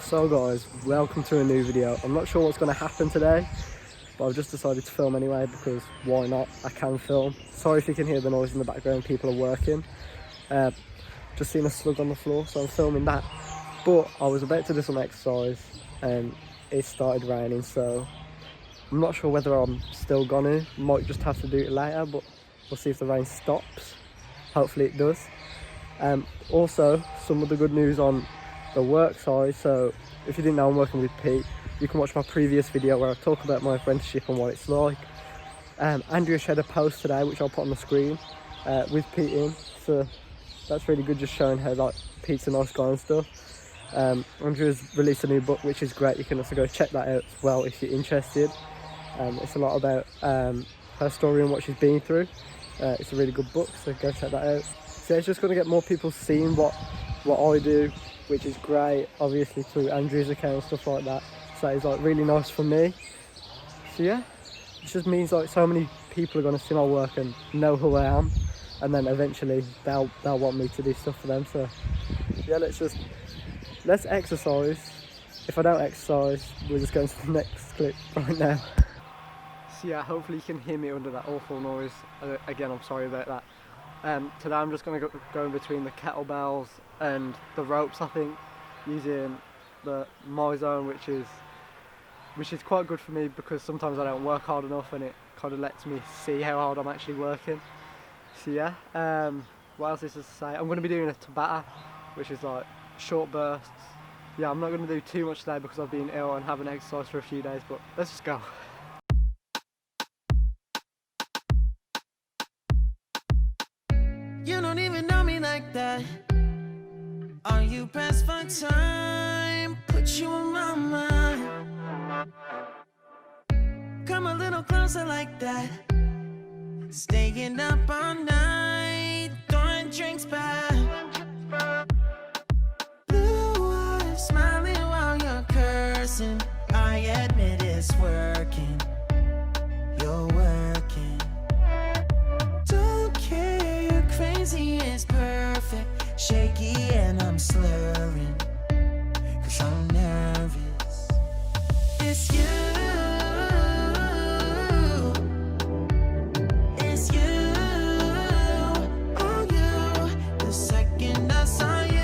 So guys, welcome to a new video. I'm not sure what's going to happen today, but I've just decided to film anyway because why not? I can film. Sorry if you can hear the noise in the background, people are working. Just seen a slug on the floor, so I'm filming that. But I was about to do some exercise and it started raining, so I'm not sure whether I'm still gonna. Might just have to do it later, but we'll see if the rain stops. Hopefully it does. Also, some of the good news on the work side. So if you didn't know, I'm working with Pete. You can watch my previous video where I talk about my apprenticeship and what it's like. Andrea shared a post today which I'll put on the screen with Pete in, so that's really good, just showing how like Pete's a nice guy and stuff. Andrea's released a new book which is great. You can also go check that out as well if you're interested. It's a lot about her story and what she's been through. It's a really good book, so go check that out. So it's just going to get more people seeing what I do, which is great, obviously through Andrew's account and stuff like that. So it's like really nice for me. So yeah, it just means like so many people are going to see my work and know who I am, and then eventually they'll want me to do stuff for them. So yeah, let's exercise. If I don't exercise, we're just going to the next clip right now. So yeah, hopefully you can hear me under that awful noise. Again, I'm sorry about that. Today I'm just going to go in between the kettlebells and the ropes, I think, using the my zone, which is quite good for me because sometimes I don't work hard enough and it kind of lets me see how hard I'm actually working. So yeah, what else is to say? I'm going to be doing a Tabata, which is like short bursts. Yeah, I'm not going to do too much today because I've been ill and haven't exercised for a few days, but let's just go. You don't even know me like that. Are you pressed for time? Put you on my mind. Come a little closer like that. Staying up all night, throwing drinks back. Blue eyes smiling while you're cursing. I admit it's working. You're working. Don't care, you're crazy, it's perfect. Shaky and I'm slurring, 'cause I'm nervous. It's you. It's you. Oh, you. The second I saw you,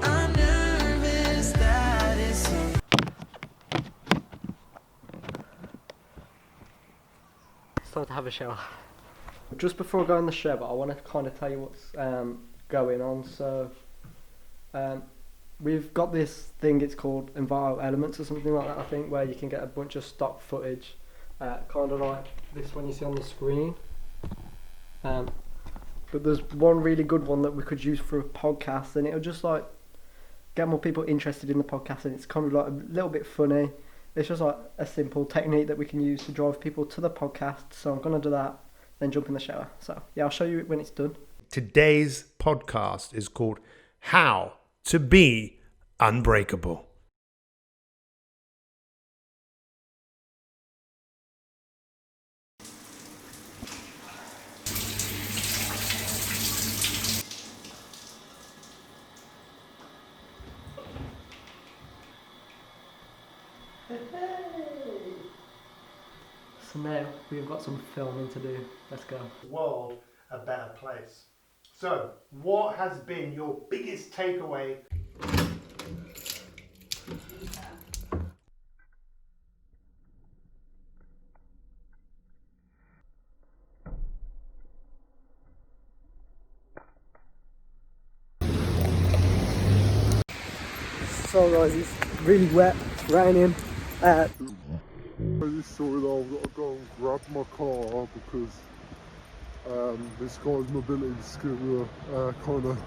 I'm nervous that it's you. It's time to have a shower. Just before I go in the shower, I want to kind of tell you what's going on. So we've got this thing, it's called Enviro Elements or something like that, I think, where you can get a bunch of stock footage, kind of like this one you see on the screen. But there's one really good one that we could use for a podcast, and it'll just like get more people interested in the podcast, and it's kind of like a little bit funny. It's just like a simple technique that we can use to drive people to the podcast. So I'm going to do that, then jump in the shower. So yeah, I'll show you when it's done. Today's podcast is called How to Be Unbreakable. So now we've got some filming to do. Let's go. World a better place. So, what has been your biggest takeaway? So guys, it's really wet, it's raining. Pretty sorry that I've got to go and grab my car because this guy's mobility scooter kind of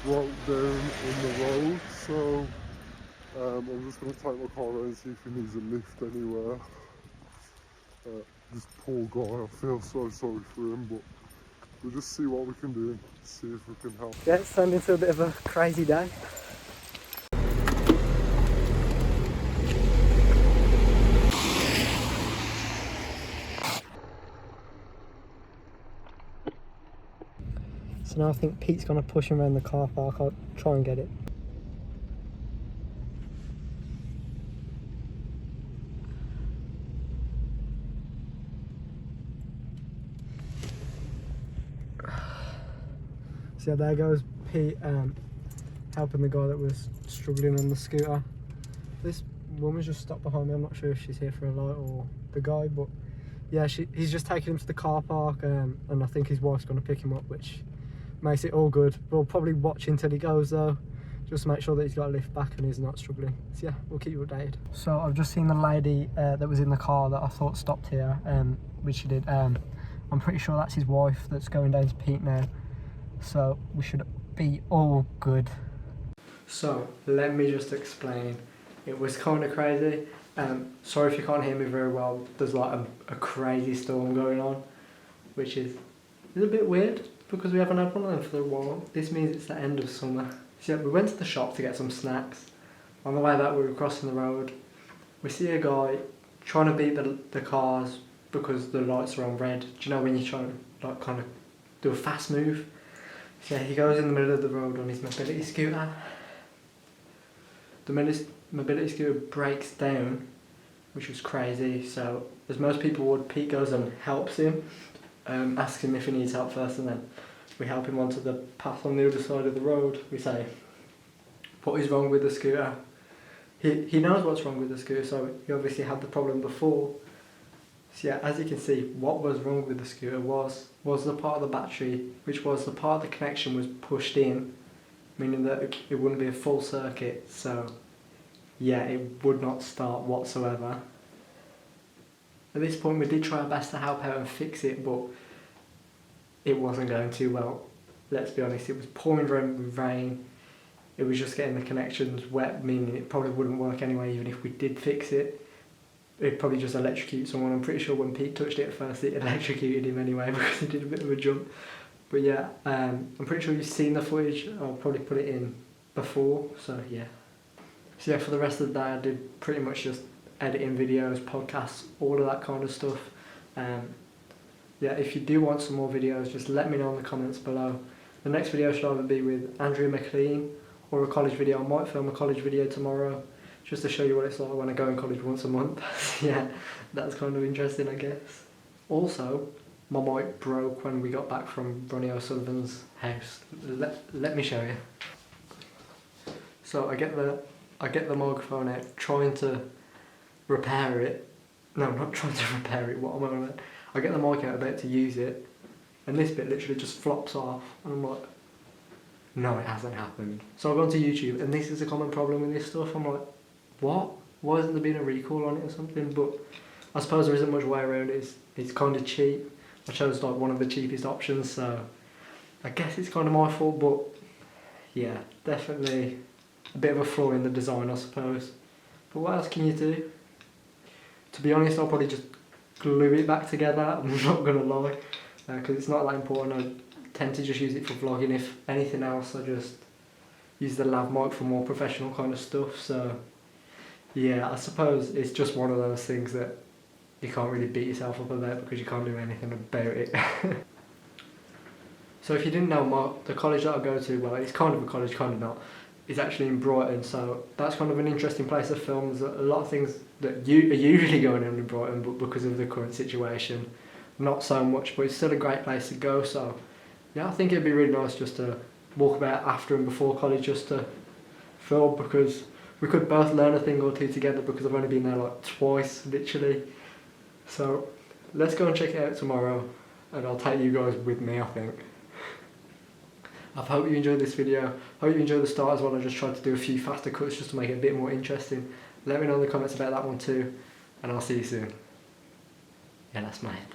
broke down in the road, so I'm just going to take my car out and see if he needs a lift anywhere. This poor guy, I feel so sorry for him, but we'll just see what we can do and see if we can help. Yeah, it's turned into a bit of a crazy day. So now I think Pete's gonna push him around the car park. I'll try and get it. So yeah, there goes Pete helping the guy that was struggling on the scooter. This woman's just stopped behind me. I'm not sure if she's here for a light or the guy, but yeah, he's just taking him to the car park, and I think his wife's going to pick him up, which makes it all good. We'll probably watch until he goes though, just to make sure that he's got a lift back and he's not struggling. So yeah, we'll keep you updated. So I've just seen the lady that was in the car that I thought stopped here, which she did. I'm pretty sure that's his wife that's going down to Pete now. So we should be all good. So let me just explain. It was kind of crazy. Sorry if you can't hear me very well. There's like a crazy storm going on, which is a bit weird because we haven't had one of them for a while. This means it's the end of summer. So yeah, we went to the shop to get some snacks. On the way back we were crossing the road. We see a guy trying to beat the cars because the lights are on red. Do you know when you're trying to like kind of do a fast move? So yeah, he goes in the middle of the road on his mobility scooter. The mobility scooter breaks down, which was crazy. So as most people would, Pete goes and helps him, asks him if he needs help first, and then we help him onto the path on the other side of the road. We say, what is wrong with the scooter? He knows what's wrong with the scooter, so he obviously had the problem before. So yeah, as you can see, what was wrong with the scooter was the part of the battery, which was the part of the connection was pushed in, meaning that it wouldn't be a full circuit. So yeah, it would not start whatsoever. At this point we did try our best to help out and fix it, but it wasn't going too well. Let's be honest, it was pouring rain. It was just getting the connections wet, meaning it probably wouldn't work anyway even if we did fix it. It'd probably just electrocute someone. I'm pretty sure when Pete touched it at first it electrocuted him anyway because he did a bit of a jump. But yeah, I'm pretty sure you've seen the footage. I'll probably put it in before, so yeah. So yeah, for the rest of the day I did pretty much just editing videos, podcasts, all of that kind of stuff. Yeah, if you do want some more videos, just let me know in the comments below. The next video should either be with Andrea McLean or a college video. I might film a college video tomorrow, just to show you what it's like when I go in college once a month. Yeah, that's kind of interesting, I guess. Also, my mic broke when we got back from Ronnie O'Sullivan's house. Let me show you. So I get the microphone out, trying to repair it. No, not trying to repair it, what am I on about? I get the mic out about to use it, and this bit literally just flops off, and I'm like, no, it hasn't happened. So I've gone to YouTube, and this is a common problem with this stuff. I'm like, what? Why hasn't there been a recall on it or something? But I suppose there isn't much way around it. It's kind of cheap. I chose like one of the cheapest options, so I guess it's kind of my fault, but yeah, definitely a bit of a flaw in the design, I suppose. But what else can you do? To be honest, I'll probably just glue it back together, I'm not gonna lie, because it's not that important. I tend to just use it for vlogging. If anything else, I just use the lav mic for more professional kind of stuff. So yeah, I suppose it's just one of those things that you can't really beat yourself up about because you can't do anything about it. So if you didn't know, the college that I go to, well, it's kind of a college, kind of not, is actually in Brighton, so that's kind of an interesting place to film. There's a lot of things that are usually going on in Brighton, but because of the current situation, not so much, but it's still a great place to go. So yeah, I think it'd be really nice just to walk about after and before college just to film, because we could both learn a thing or two together, because I've only been there like twice, literally. So let's go and check it out tomorrow, and I'll take you guys with me, I think. I hope you enjoyed this video. Hope you enjoyed the start as well. I just tried to do a few faster cuts just to make it a bit more interesting. Let me know in the comments about that one too, and I'll see you soon. Yeah, that's my head.